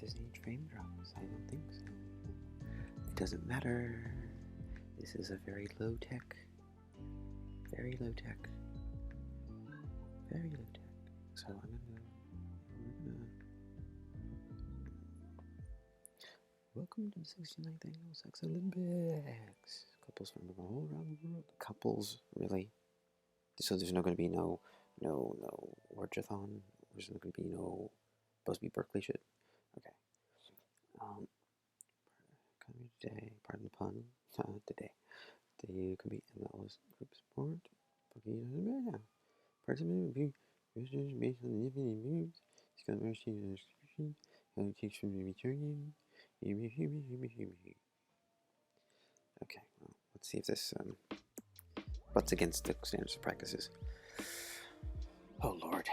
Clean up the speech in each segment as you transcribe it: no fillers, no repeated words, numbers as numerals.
this age frame drops? I don't think so. It doesn't matter. This is a very low tech. Very low tech. Very low tech. So we're gonna welcome to the 69th annual Sex Olympics. Couples from all around the world. Couples, really. So there's not going to be no orchathon. There's not going to be no Busby Berkeley shit. Okay. Today, pardon the pun. Today, they compete in the All Group Sport. Participant based on the infinite moves. It's got mercy and description. How it takes from the returning. Okay, well, let's see if this butts against the standards of practices. Oh Lord.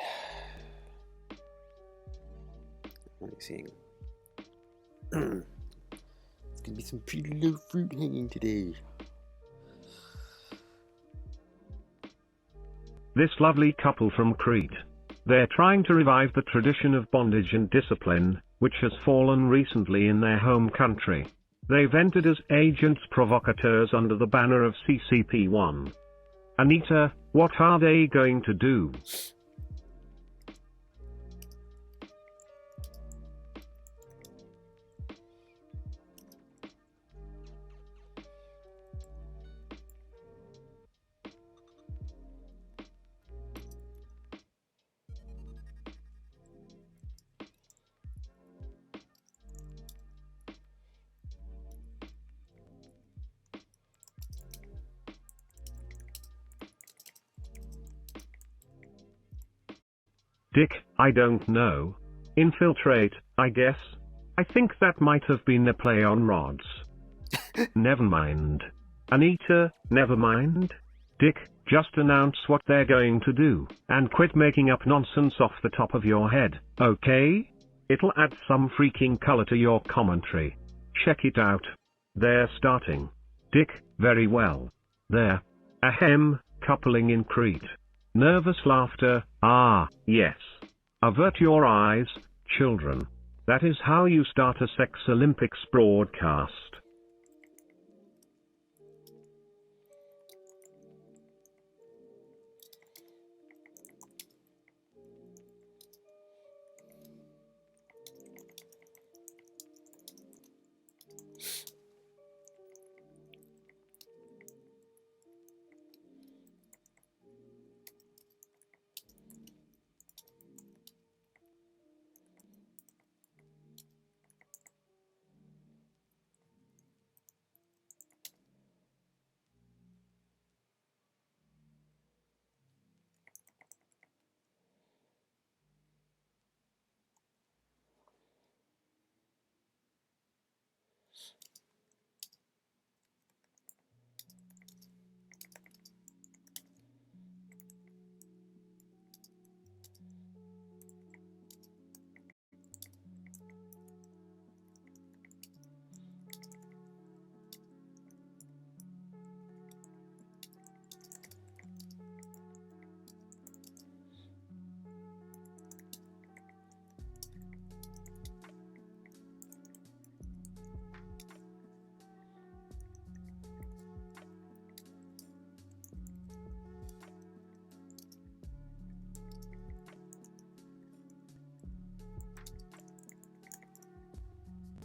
What are you seeing? It's gonna be some pretty low fruit hanging today. This lovely couple from Crete. They're trying to revive the tradition of bondage and discipline, which has fallen recently in their home country. They've entered as agents provocateurs under the banner of CCP1. Anita, what are they going to do? Dick, I don't know. Infiltrate, I guess. I think that might have been a play on rods. Never mind. Anita, never mind. Dick, just announce what they're going to do, and quit making up nonsense off the top of your head, okay? It'll add some freaking color to your commentary. Check it out. They're starting. Dick, very well. There. Ahem, coupling in Crete. Nervous laughter, ah, yes. Avert your eyes, children. That is how you start a Sex Olympics broadcast.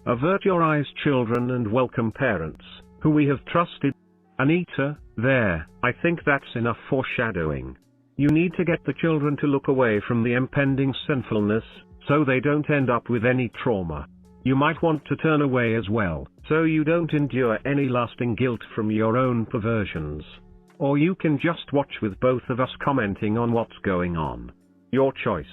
Avert your eyes, children, and welcome parents, who we have trusted. Anita, there, I think that's enough foreshadowing. You need to get the children to look away from the impending sinfulness, so they don't end up with any trauma. You might want to turn away as well, so you don't endure any lasting guilt from your own perversions. Or you can just watch with both of us commenting on what's going on. Your choice.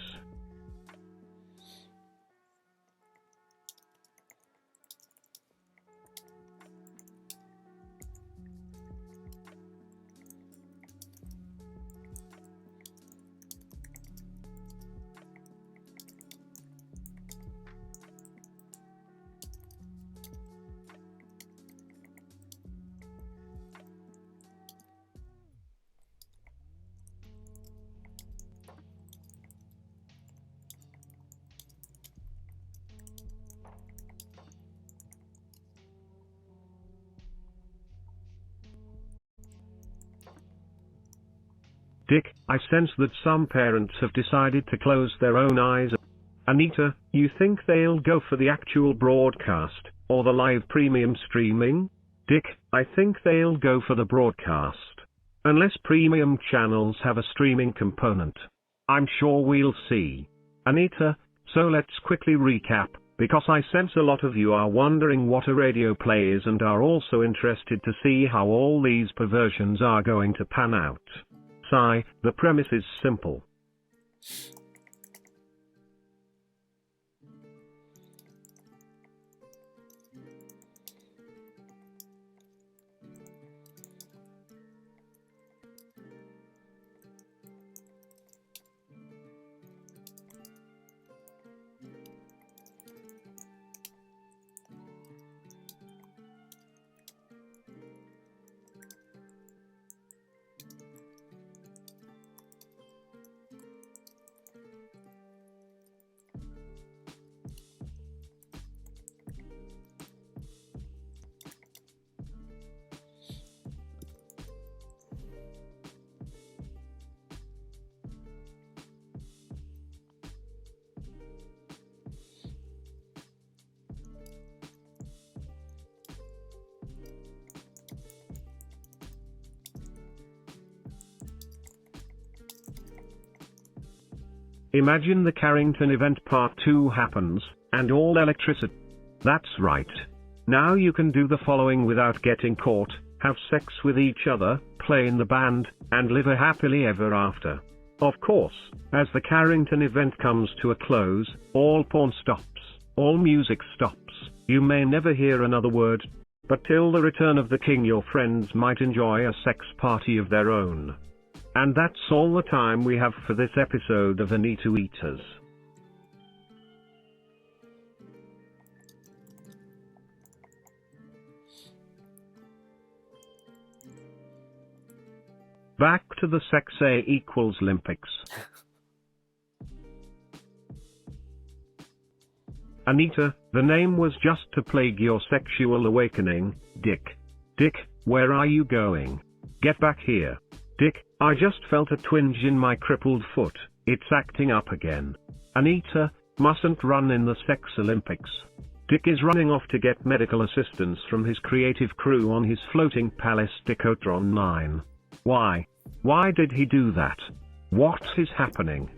Dick, I sense that some parents have decided to close their own eyes. Anita, you think they'll go for the actual broadcast, or the live premium streaming? Dick, I think they'll go for the broadcast. Unless premium channels have a streaming component. I'm sure we'll see. Anita, so let's quickly recap, because I sense a lot of you are wondering what a radio play is and are also interested to see how all these perversions are going to pan out. Sigh, the premise is simple. Imagine the Carrington event part 2 happens, and all electricity. That's right. Now you can do the following without getting caught, have sex with each other, play in the band, and live a happily ever after. Of course, as the Carrington event comes to a close, all porn stops, all music stops, you may never hear another word, but till the return of the king your friends might enjoy a sex party of their own. And that's all the time we have for this episode of Anita Eaters. Back to the sex a-lympics. Anita, the name was just to plague your sexual awakening, Dick. Dick, where are you going? Get back here. Dick, I just felt a twinge in my crippled foot, it's acting up again. Anita, mustn't run in the sex Olympics. Dick is running off to get medical assistance from his creative crew on his floating palace Dickotron 9. Why? Why did he do that? What is happening?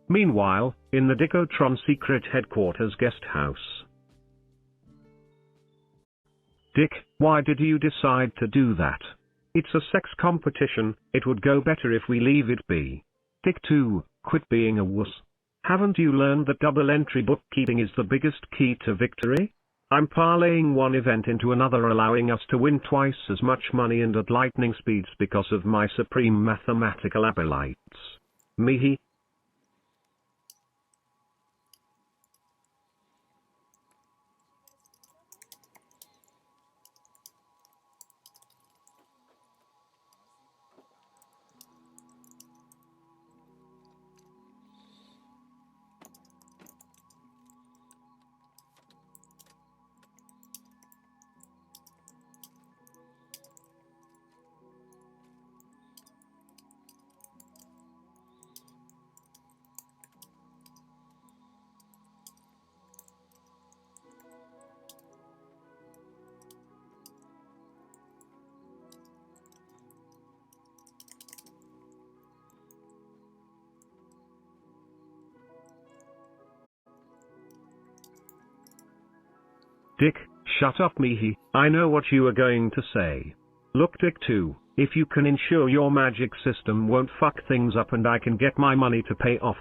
Meanwhile, in the Dickotron secret headquarters guest house. Dick, why did you decide to do that? It's a sex competition, it would go better if we leave it be. Dick 2, quit being a wuss. Haven't you learned that double entry bookkeeping is the biggest key to victory? I'm parlaying one event into another, allowing us to win twice as much money and at lightning speeds because of my supreme mathematical abilities. Mehe. Dick, shut up Mehe, I know what you are going to say. Look Dick 2, if you can ensure your magic system won't fuck things up and I can get my money to pay off.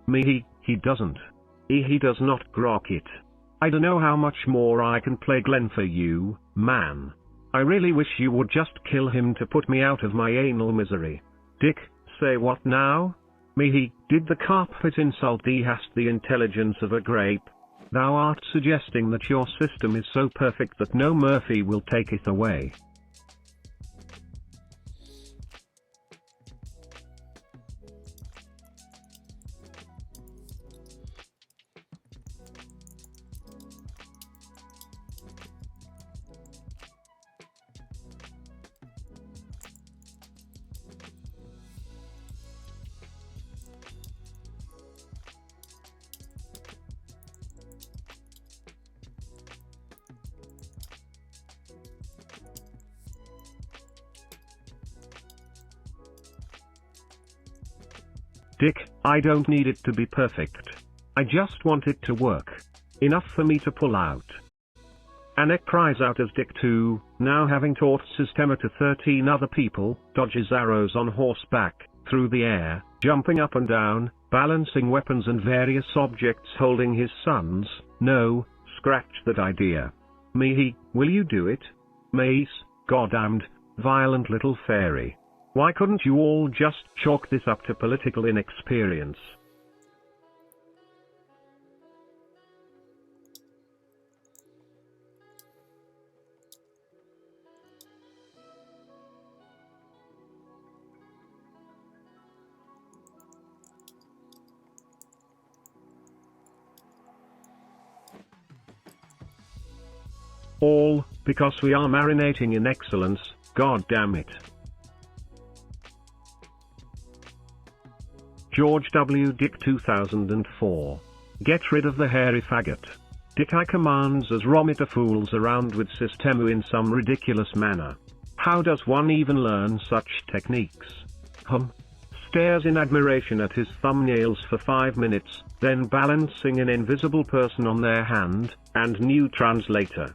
Mehe, he doesn't. He does not grok it. I don't know how much more I can play Glenn for you, man. I really wish you would just kill him to put me out of my anal misery. Dick, say what now? Mehe, did the carpet insult the intelligence of a grape? Thou art suggesting that your system is so perfect that no Murphy will take it away. Dick, I don't need it to be perfect. I just want it to work. Enough for me to pull out. Anek cries out as Dick too, now having taught Systema to 13 other people, dodges arrows on horseback, through the air, jumping up and down, balancing weapons and various objects holding his sons. No, scratch that idea. Mihi, will you do it? Mace, goddamned, violent little fairy. Why couldn't you all just chalk this up to political inexperience? All because we are marinating in excellence, god damn it. George W. Dick 2004. Get rid of the hairy faggot. Dick I commands as Romita fools around with Systemu in some ridiculous manner. How does one even learn such techniques? Stares in admiration at his thumbnails for 5 minutes, then balancing an invisible person on their hand, and new translator.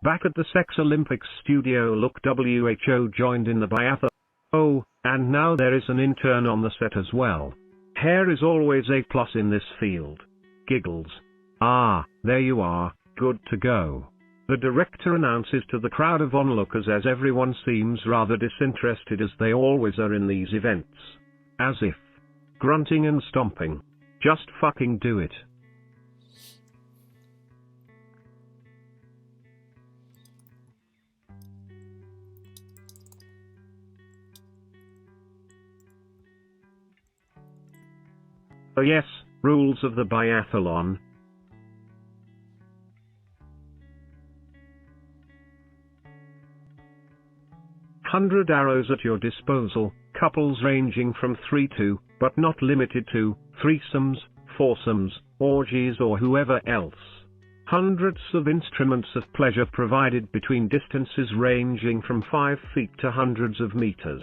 Back at the Sex Olympics studio, look, WHO joined in the biathlon. Oh, and now there is an intern on the set as well. Hair is always a plus in this field. Giggles. Ah, there you are, good to go. The director announces to the crowd of onlookers as everyone seems rather disinterested as they always are in these events. As if. Grunting and stomping. Just fucking do it. Oh yes, rules of the biathlon. Hundred arrows at your disposal, couples ranging from 3 to, but not limited to, threesomes, foursomes, orgies or whoever else. Hundreds of instruments of pleasure provided between distances ranging from 5 feet to hundreds of meters.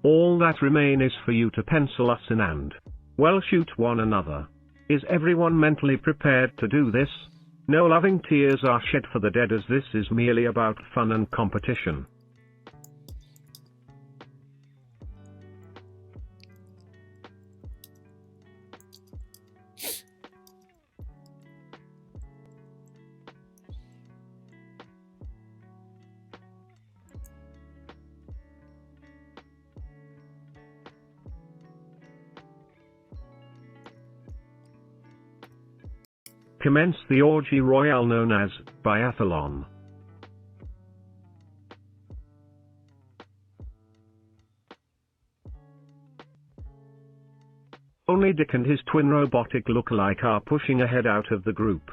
All that remain is for you to pencil us in and, well, shoot one another. Is everyone mentally prepared to do this? No loving tears are shed for the dead, as this is merely about fun and competition. Commence the orgy royale known as biathlon. Only Dick and his twin robotic look-alike are pushing ahead out of the group.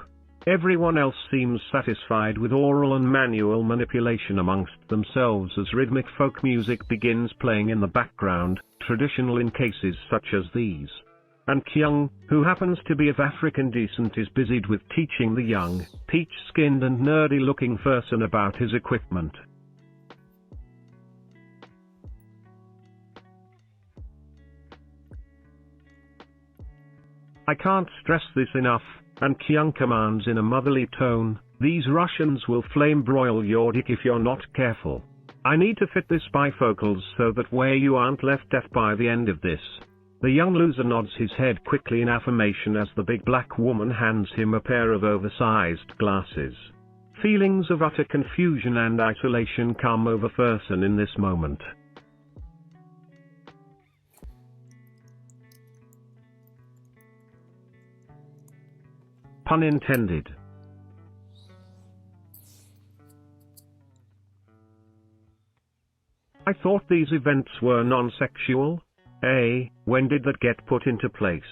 Everyone else seems satisfied with oral and manual manipulation amongst themselves as rhythmic folk music begins playing in the background, traditional in cases such as these. And Kyung, who happens to be of African descent, is busied with teaching the young, peach-skinned and nerdy-looking person about his equipment. I can't stress this enough, and Kyung commands in a motherly tone, these Russians will flame broil your dick if you're not careful. I need to fit this bifocals so that way you aren't left deaf by the end of this. The young loser nods his head quickly in affirmation as the big black woman hands him a pair of oversized glasses. Feelings of utter confusion and isolation come over Fersen in this moment. Pun intended. I thought these events were non-sexual. When did that get put into place?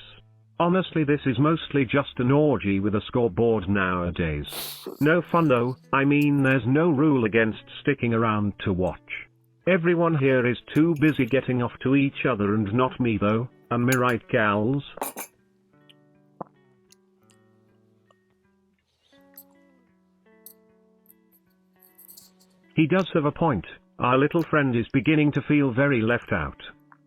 Honestly, this is mostly just an orgy with a scoreboard nowadays. No fun though, I mean there's no rule against sticking around to watch. Everyone here is too busy getting off to each other and not me though, am I right gals? He does have a point, our little friend is beginning to feel very left out.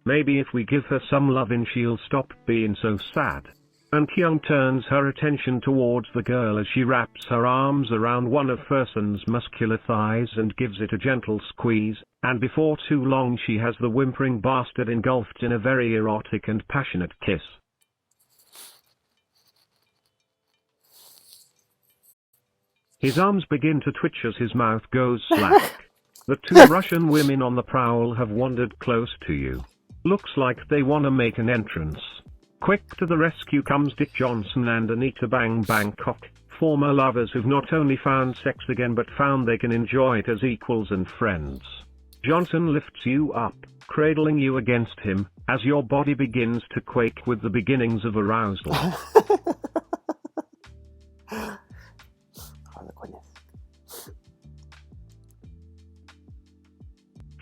Maybe if we give her some lovin' she'll stop being so sad. And Kyung turns her attention towards the girl as she wraps her arms around one of Fersen's muscular thighs and gives it a gentle squeeze, and before too long she has the whimpering bastard engulfed in a very erotic and passionate kiss. His arms begin to twitch as his mouth goes slack. The two Russian women on the prowl have wandered close to you. Looks like they wanna make an entrance. Quick to the rescue comes Dick Johnson and Anita Bang Bangkok, former lovers who've not only found sex again but found they can enjoy it as equals and friends. Johnson lifts you up, cradling you against him, as your body begins to quake with the beginnings of arousal.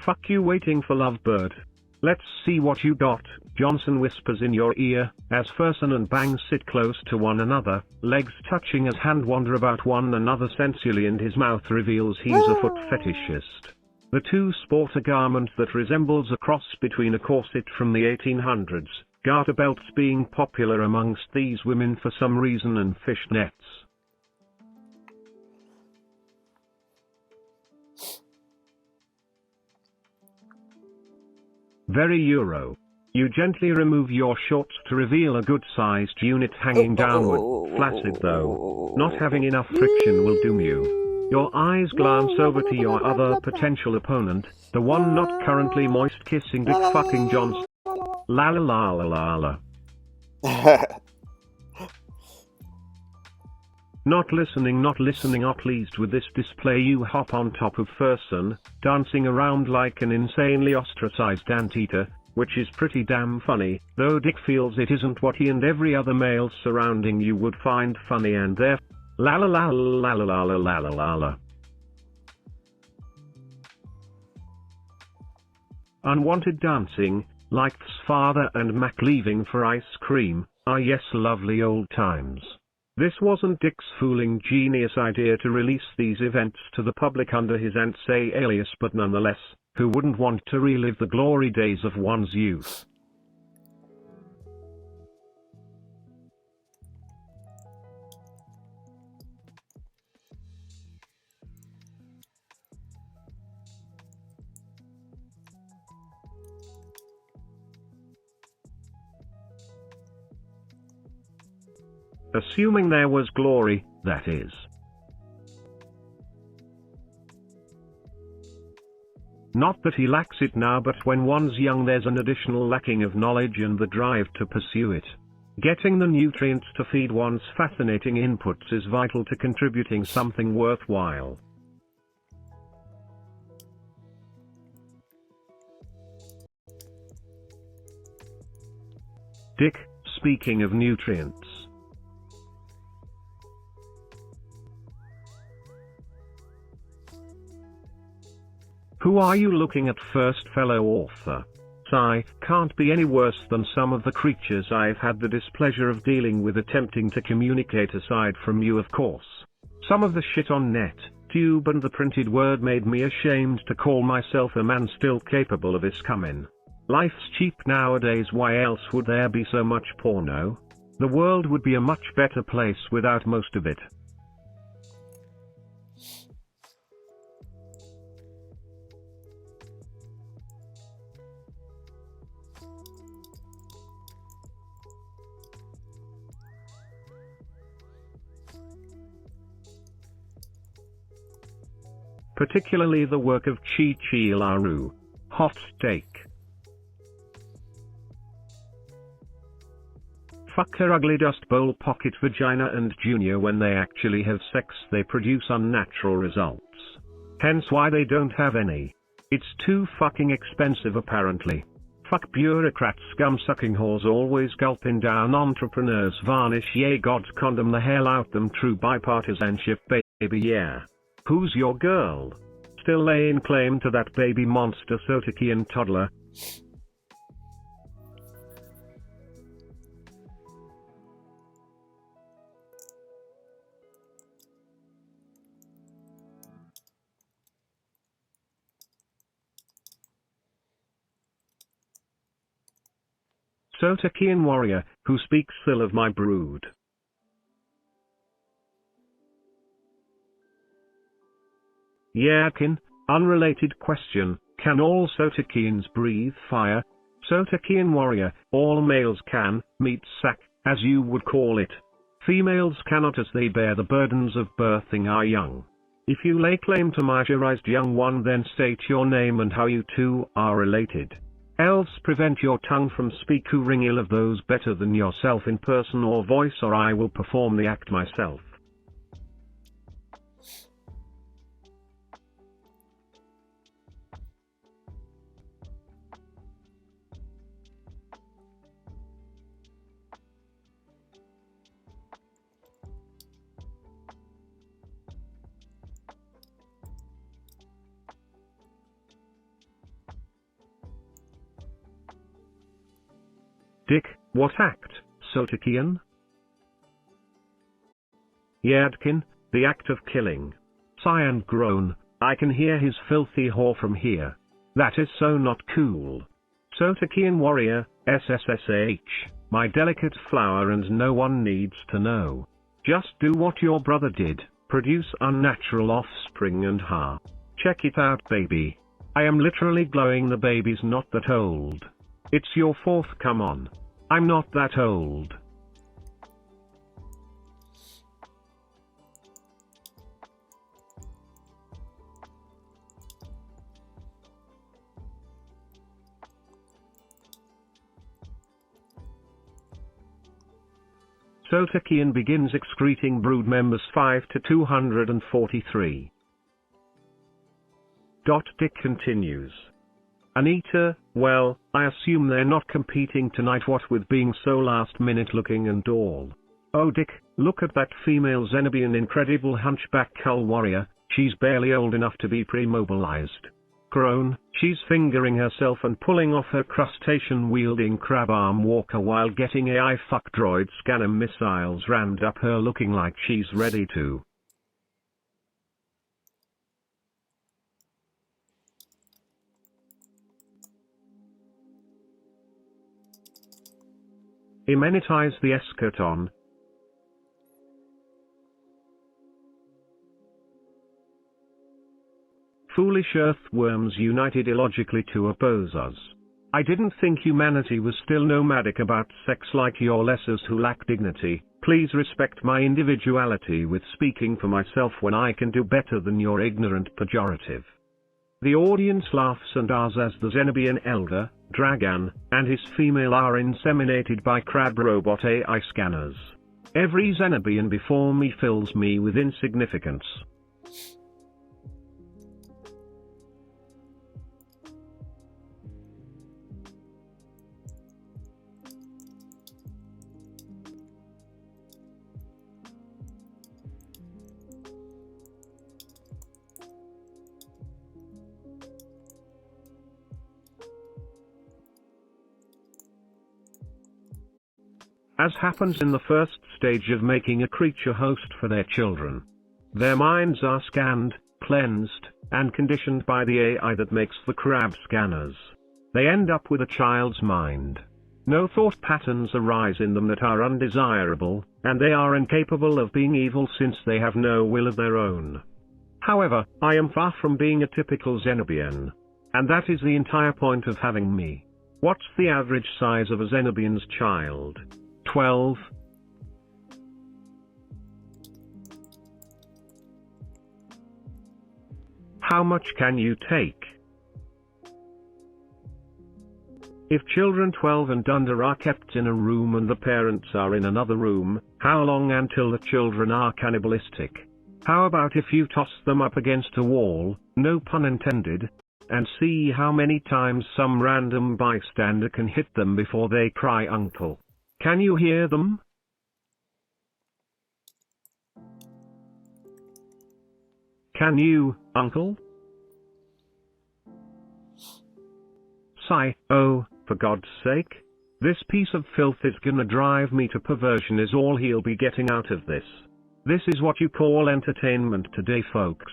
Fuck you waiting for lovebird. Let's see what you got, Johnson whispers in your ear, as Fersen and Bang sit close to one another, legs touching as hand wander about one another sensually and his mouth reveals he's a foot fetishist. The two sport a garment that resembles a cross between a corset from the 1800s, garter belts being popular amongst these women for some reason and fishnets. Very Euro. You gently remove your shorts to reveal a good-sized unit hanging downward, flaccid though. Not having enough friction will doom you. Your eyes glance over to your other potential opponent, the one not currently moist kissing Dick fucking Johnson. La la la la la la. Not listening, not pleased with this display, you hop on top of Fersen, dancing around like an insanely ostracized anteater, which is pretty damn funny, though Dick feels it isn't what he and every other male surrounding you would find funny, and therefore la la la la la la la la la la la. Unwanted dancing, like father and Mac leaving for ice cream, ah yes, lovely old times. This wasn't Dick's fooling genius idea to release these events to the public under his say alias, but nonetheless, who wouldn't want to relive the glory days of one's youth? Assuming there was glory, that is. Not that he lacks it now, but when one's young there's an additional lacking of knowledge and the drive to pursue it. Getting the nutrients to feed one's fascinating inputs is vital to contributing something worthwhile. Dick, speaking of nutrients. Who are you looking at first, fellow author? Sigh, can't be any worse than some of the creatures I've had the displeasure of dealing with attempting to communicate, aside from you of course. Some of the shit on net, tube and the printed word made me ashamed to call myself a man still capable of this coming. Life's cheap nowadays, why else would there be so much porno? The world would be a much better place without most of it. Particularly the work of Chi Laru. Hot take. Fuck her ugly dust bowl pocket vagina and Junior when they actually have sex they produce unnatural results. Hence why they don't have any. It's too fucking expensive apparently. Fuck bureaucrats scum-sucking whores always gulping down entrepreneurs varnish yay god condom the hell out them true bipartisanship baby yeah. Who's your girl? Still laying claim to that baby monster Sotakian toddler? Sotakian warrior, who speaks ill of my brood. Yakin, unrelated question, can all Sotakians breathe fire? Sotakian warrior, all males can, meat sack, as you would call it. Females cannot as they bear the burdens of birthing our young. If you lay claim to majorized young one then state your name and how you two are related. Else prevent your tongue from speaking ill of those better than yourself in person or voice or I will perform the act myself. Dick, what act, Sotakian? Yadkin, the act of killing. Cyan groan, I can hear his filthy whore from here. That is so not cool. Sotakian warrior, SSSH, my delicate flower and no one needs to know. Just do what your brother did, produce unnatural offspring and ha. Check it out baby. I am literally glowing the baby's not that old. It's your fourth come on. I'm not that old. Sotakian begins excreting brood members 5 to 243. Dick continues. Anita, well, I assume they're not competing tonight what with being so last minute looking and all. Oh Dick, look at that female Xenobian incredible hunchback cull warrior, she's barely old enough to be pre-mobilized. Groan, she's fingering herself and pulling off her crustacean-wielding crab arm walker while getting AI fuck droid scanner missiles rammed up her looking like she's ready to. Immunitize the eschaton. Foolish earthworms united illogically to oppose us. I didn't think humanity was still nomadic about sex like your lessers who lack dignity. Please respect my individuality with speaking for myself when I can do better than your ignorant pejorative. The audience laughs and ahs as the Xenobian elder, Dragan, and his female are inseminated by crab robot AI scanners. Every Xenobian before me fills me with insignificance. As happens in the first stage of making a creature host for their children. Their minds are scanned, cleansed, and conditioned by the AI that makes the crab scanners. They end up with a child's mind. No thought patterns arise in them that are undesirable, and they are incapable of being evil since they have no will of their own. However, I am far from being a typical Xenobian. And that is the entire point of having me. What's the average size of a Xenobian's child? 12. How much can you take? If children 12 and under are kept in a room and the parents are in another room, how long until the children are cannibalistic? How about if you toss them up against a wall, no pun intended, and see how many times some random bystander can hit them before they cry uncle? Can you hear them? Can you, uncle? Sigh, oh, for God's sake. This piece of filth is gonna drive me to perversion is all he'll be getting out of this. This is what you call entertainment today, folks.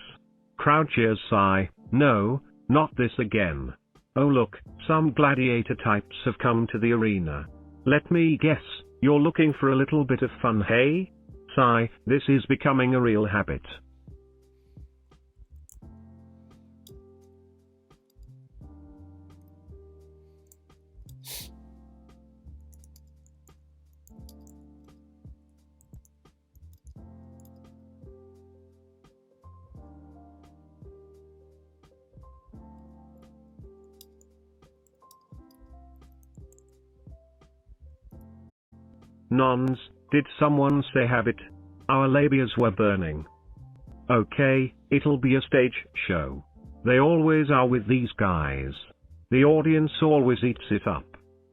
Crowd cheers. Sigh, no, not this again. Oh look, some gladiator types have come to the arena. Let me guess, you're looking for a little bit of fun, hey? Sigh, this is becoming a real habit. Nons, did someone say habit? Our labias were burning. Okay, it'll be a stage show. They always are with these guys. The audience always eats it up.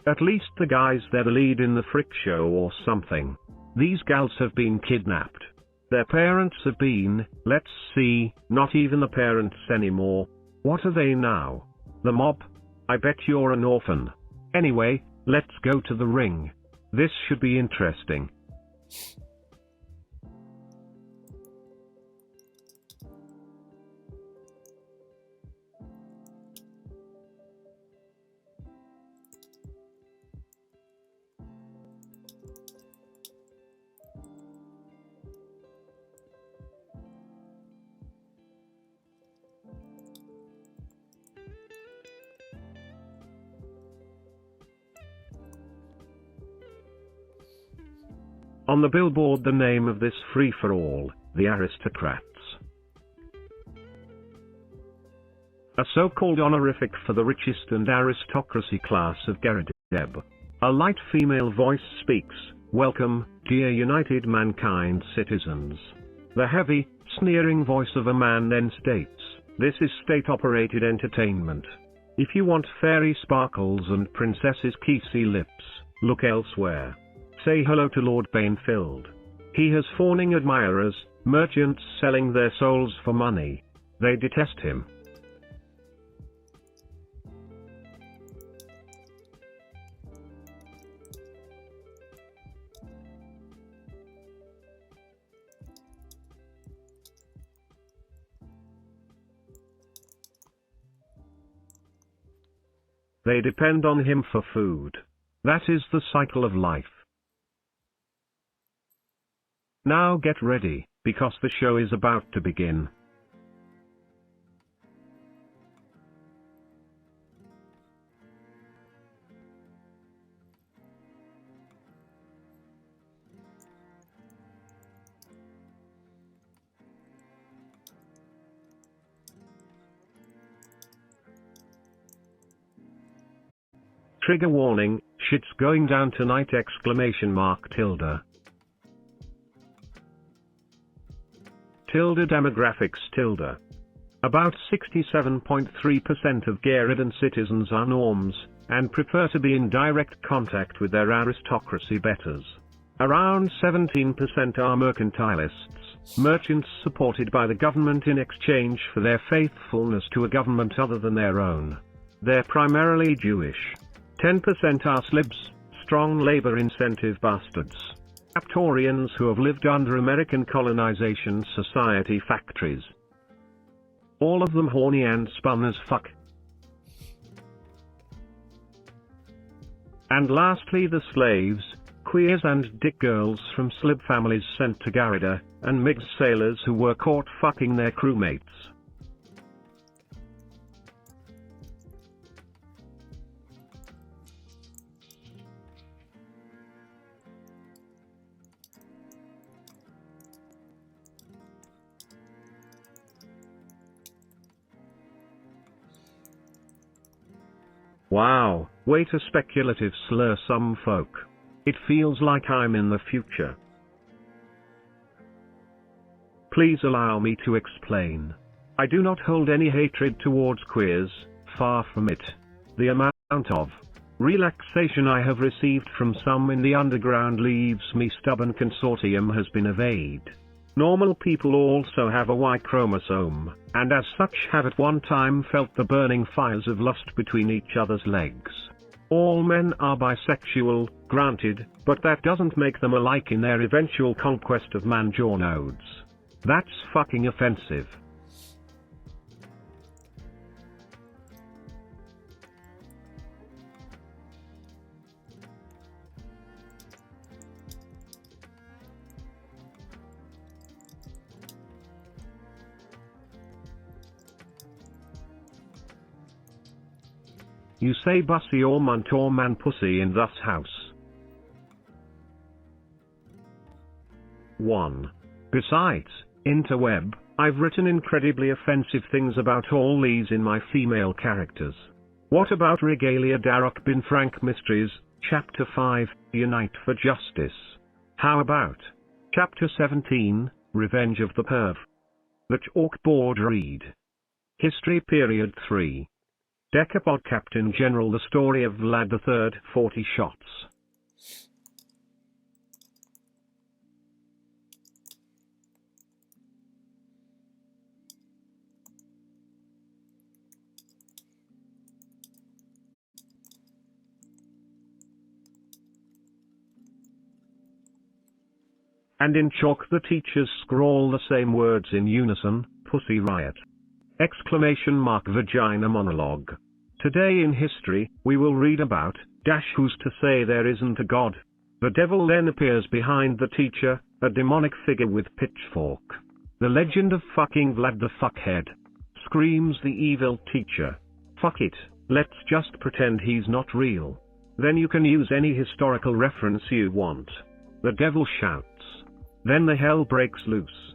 At least the guys they're the lead in the frick show or something. These gals have been kidnapped. Their parents have been, let's see, not even the parents anymore. What are they now? The mob? I bet you're an orphan. Anyway, let's go to the ring. This should be interesting. On the billboard, the name of this free-for-all, the aristocrats. A so-called honorific for the richest and aristocracy class of Geradeb. A light female voice speaks, "Welcome, dear united mankind citizens." The heavy, sneering voice of a man then states, "This is state-operated entertainment. If you want fairy sparkles and princesses' kissy lips, look elsewhere. Say hello to Lord Banefield. He has fawning admirers, merchants selling their souls for money. They detest him." They depend on him for food. That is the cycle of life. Now get ready, because the show is about to begin. Trigger warning, shit's going down tonight! Tilde. Demographics tilde. About 67.3% of Geradon citizens are norms, and prefer to be in direct contact with their aristocracy betters. Around 17% are mercantilists, merchants supported by the government in exchange for their faithfulness to a government other than their own. They're primarily Jewish. 10% are slibs, strong labor incentive bastards. Raptorians who have lived under American colonization society factories. All of them horny and spun as fuck. And lastly the slaves, queers and dick girls from slib families sent to Garida, and mixed sailors who were caught fucking their crewmates. Wow, wait a speculative slur some folk. It feels like I'm in the future. Please allow me to explain. I do not hold any hatred towards queers, far from it. The amount of relaxation I have received from some in the underground leaves me stubborn consortium has been evade. Normal people also have a Y chromosome, and as such have at one time felt the burning fires of lust between each other's legs. All men are bisexual, granted, but that doesn't make them alike in their eventual conquest of man-jaw nodes. That's fucking offensive. You say bussy or munt or man pussy in thus house. 1. Besides, interweb, I've written incredibly offensive things about all these in my female characters. What about Regalia Darroch bin Frank Mysteries, Chapter 5, Unite for Justice? How about Chapter 17, Revenge of the Perv? The Chalkboard Read. History Period 3. Decapod Captain General The Story of Vlad III, 40 shots. And in chalk the teachers scrawl the same words in unison, Pussy Riot! Exclamation mark vagina monologue. Today in history, we will read about, who's to say there isn't a god? The devil then appears behind the teacher, a demonic figure with pitchfork. The legend of fucking Vlad the fuckhead. Screams the evil teacher. Fuck it, let's just pretend he's not real. Then you can use any historical reference you want. The devil shouts. Then the hell breaks loose.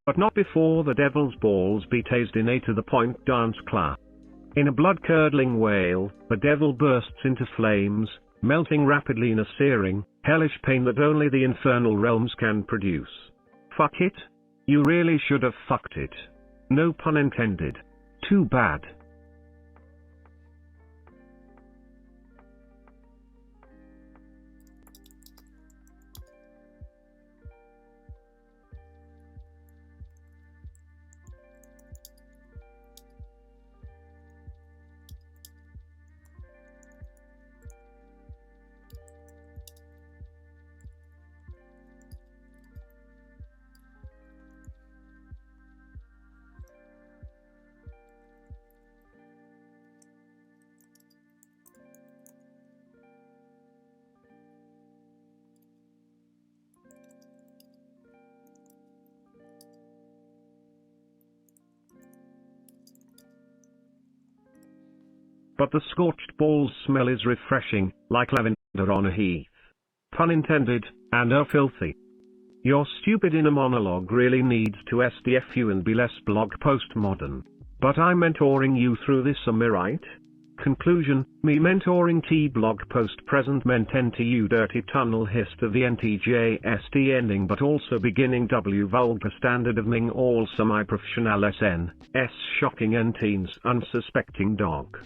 But not before the devil's balls be tased in a to-the-point dance class. In a blood-curdling wail, the devil bursts into flames, melting rapidly in a searing, hellish pain that only the infernal realms can produce. Fuck it? You really should have fucked it. No pun intended. Too bad. But the scorched balls smell is refreshing, like lavender on a heath. Pun intended, and are filthy. Your stupid inner monologue really needs to SDF you and be less blog postmodern. But I'm mentoring you through this, am I right? Conclusion, me mentoring T blog post present meant NTU dirty tunnel hist of the NTJSD ending but also beginning W vulgar standard of Ming all semi-professional SN, S shocking and teens unsuspecting dog.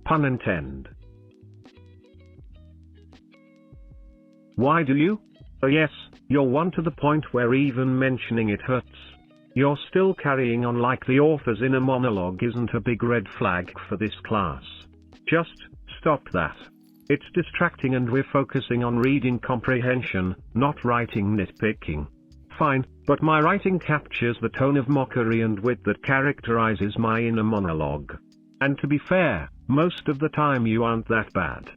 Pun intended. Why do you? Oh yes, you're one to the point where even mentioning it hurts. You're still carrying on like the author's inner monologue isn't a big red flag for this class. Just stop that. It's distracting and we're focusing on reading comprehension, not writing nitpicking. Fine, but my writing captures the tone of mockery and wit that characterizes my inner monologue. And to be fair, most of the time you aren't that bad.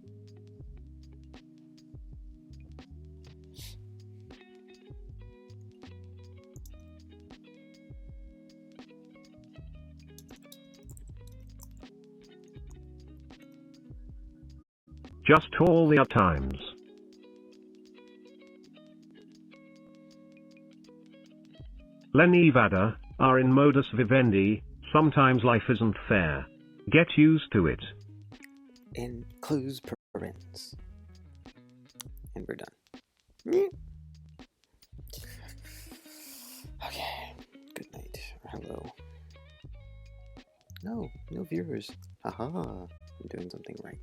Just all the other times. Lenivada, are in modus vivendi, sometimes life isn't fair. Get used to it. Includes parents. And we're done. Okay. Good night. Or hello. No viewers. Haha. I'm doing something right.